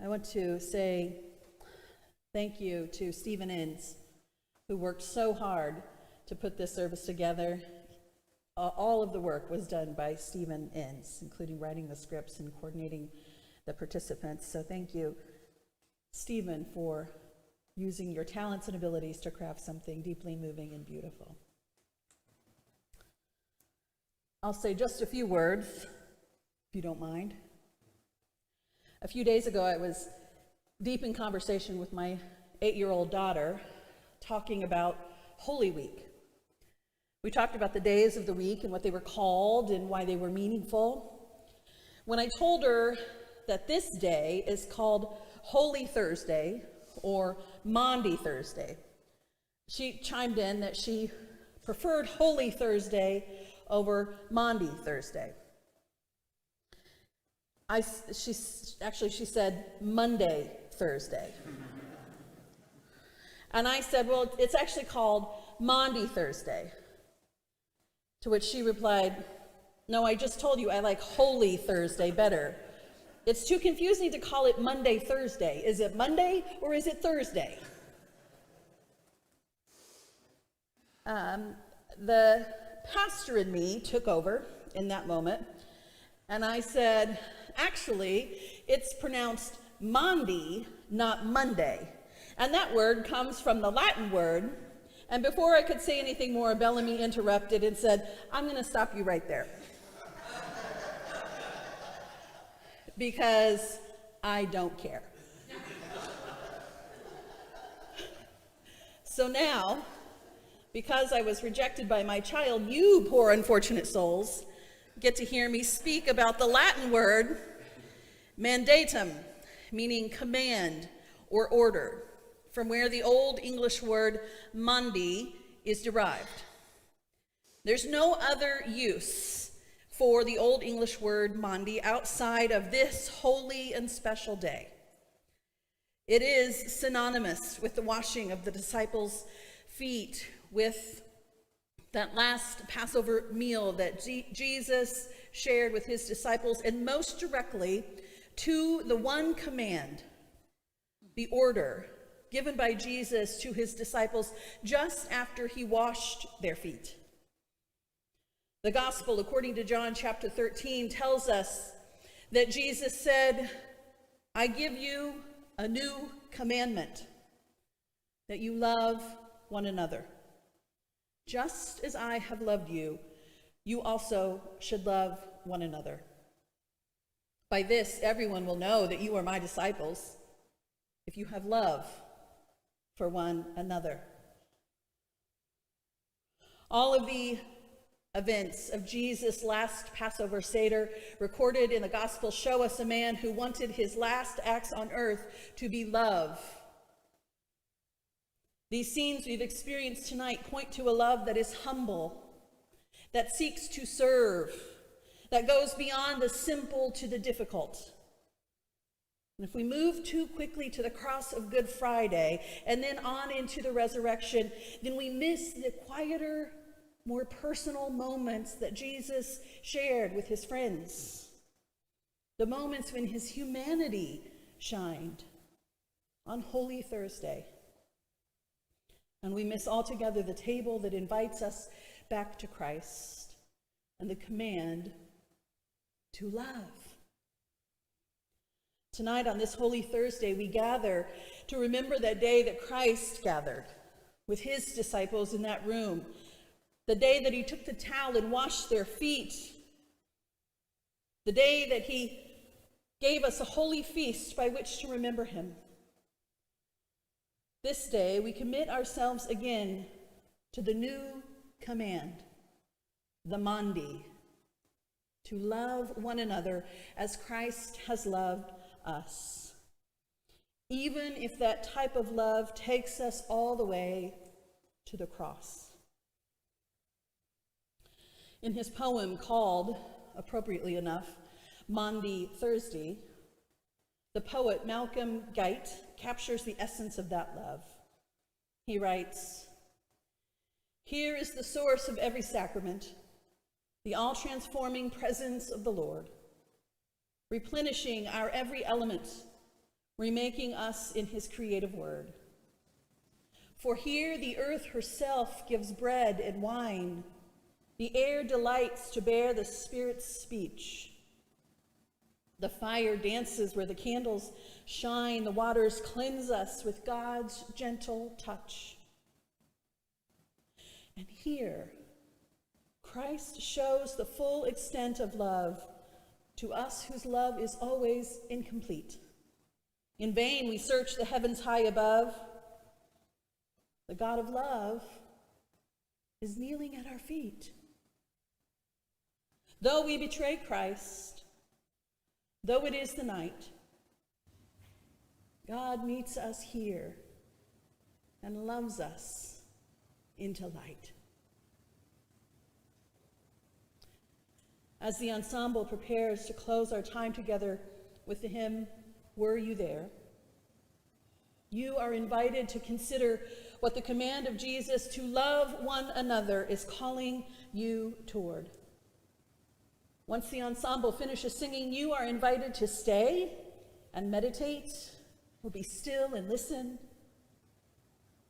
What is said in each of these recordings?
I want to say thank you to Stephen Inns, who worked so hard to put this service together. All of the work was done by Stephen Inns, including writing the scripts and coordinating the participants. So thank you, Stephen, for using your talents and abilities to craft something deeply moving and beautiful. I'll say just a few words, if you don't mind. A few days ago, I was deep in conversation with my 8-year-old daughter, talking about Holy Week. We talked about the days of the week and what they were called and why they were meaningful. When I told her that this day is called Holy Thursday or Maundy Thursday, she chimed in that she preferred Holy Thursday over Maundy Thursday. She said Monday Thursday. And I said, well, it's actually called Maundy Thursday. To which she replied, no, I just told you I like Holy Thursday better. It's too confusing to call it Monday Thursday. Is it Monday or is it Thursday? The pastor in me took over in that moment, and I said, actually, it's pronounced Maundy, not Monday. And that word comes from the Latin word. And before I could say anything more, Bellamy interrupted and said, I'm going to stop you right there. Because I don't care. So now, because I was rejected by my child, you poor unfortunate souls get to hear me speak about the Latin word mandatum, meaning command or order, from where the Old English word Maundy is derived. There's no other use for the Old English word Maundy outside of this holy and special day. It is synonymous with the washing of the disciples' feet, with that last Passover meal that Jesus shared with his disciples, and most directly to the one command, the order given by Jesus to his disciples just after he washed their feet. The gospel, according to John chapter 13, tells us that Jesus said, I give you a new commandment, that you love one another. Just as I have loved you, you also should love one another. By this, everyone will know that you are my disciples, if you have love for one another. All of the events of Jesus' last Passover Seder recorded in the Gospel show us a man who wanted his last acts on earth to be love. These scenes we've experienced tonight point to a love that is humble, that seeks to serve, that goes beyond the simple to the difficult. And if we move too quickly to the cross of Good Friday and then on into the resurrection, then we miss the quieter, more personal moments that Jesus shared with his friends. The moments when his humanity shined on Holy Thursday. And we miss altogether the table that invites us back to Christ and the command to love. Tonight on this Holy Thursday, we gather to remember that day that Christ gathered with his disciples in that room, the day that he took the towel and washed their feet, the day that he gave us a holy feast by which to remember him. This day, we commit ourselves again to the new command, the Maundy, to love one another as Christ has loved us, even if that type of love takes us all the way to the cross. In his poem called, appropriately enough, Maundy Thursday, the poet Malcolm Guite captures the essence of that love. He writes, "Here is the source of every sacrament, the all-transforming presence of the Lord, replenishing our every element, remaking us in his creative word. For here the earth herself gives bread and wine. The air delights to bear the Spirit's speech. The fire dances where the candles shine. The waters cleanse us with God's gentle touch. And here, Christ shows the full extent of love to us whose love is always incomplete. In vain we search the heavens high above. The God of love is kneeling at our feet. Though we betray Christ, though it is the night, God meets us here and loves us into light. As the ensemble prepares to close our time together with the hymn, "Were You There?" you are invited to consider what the command of Jesus to love one another is calling you toward. Once the ensemble finishes singing, you are invited to stay and meditate, or be still and listen,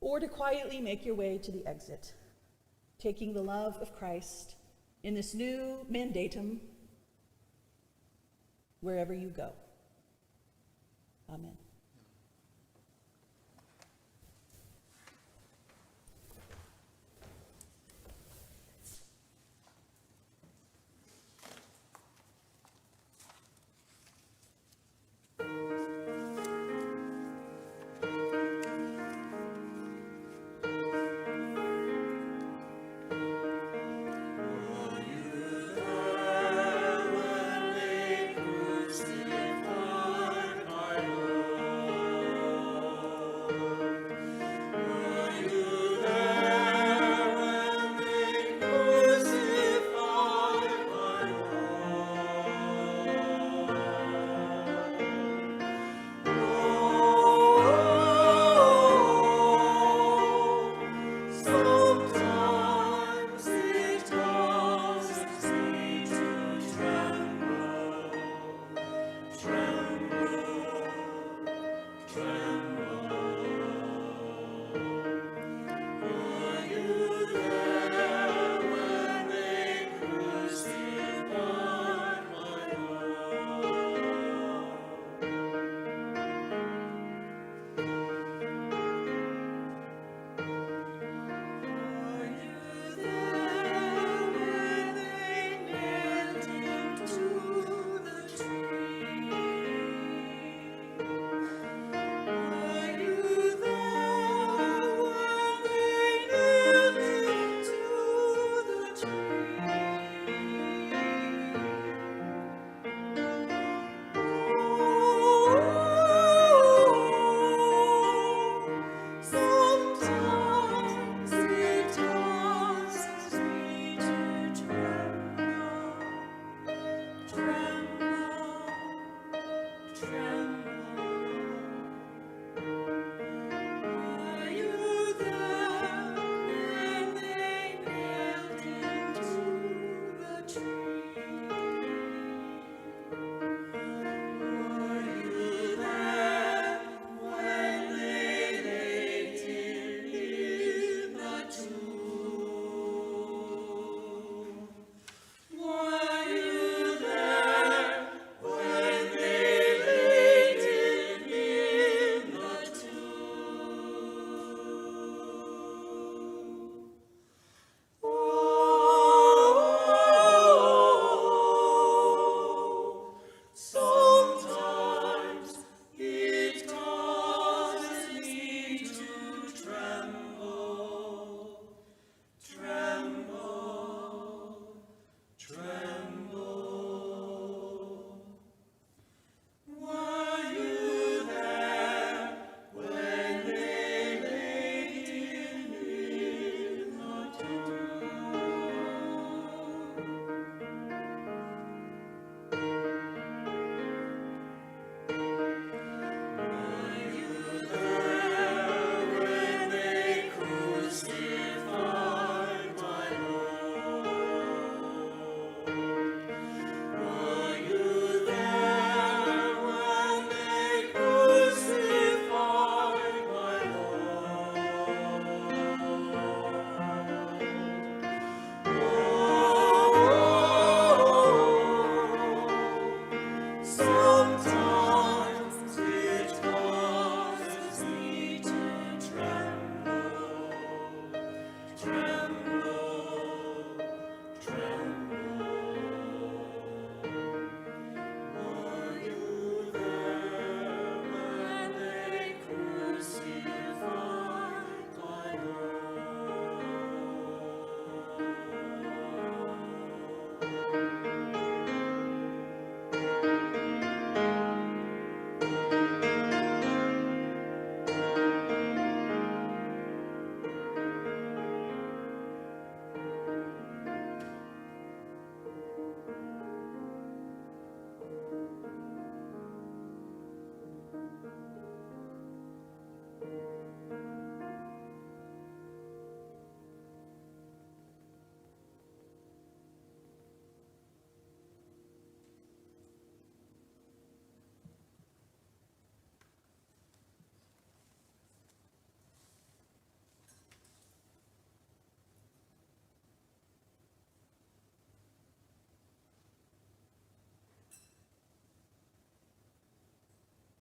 or to quietly make your way to the exit, taking the love of Christ in this new mandatum wherever you go. Amen.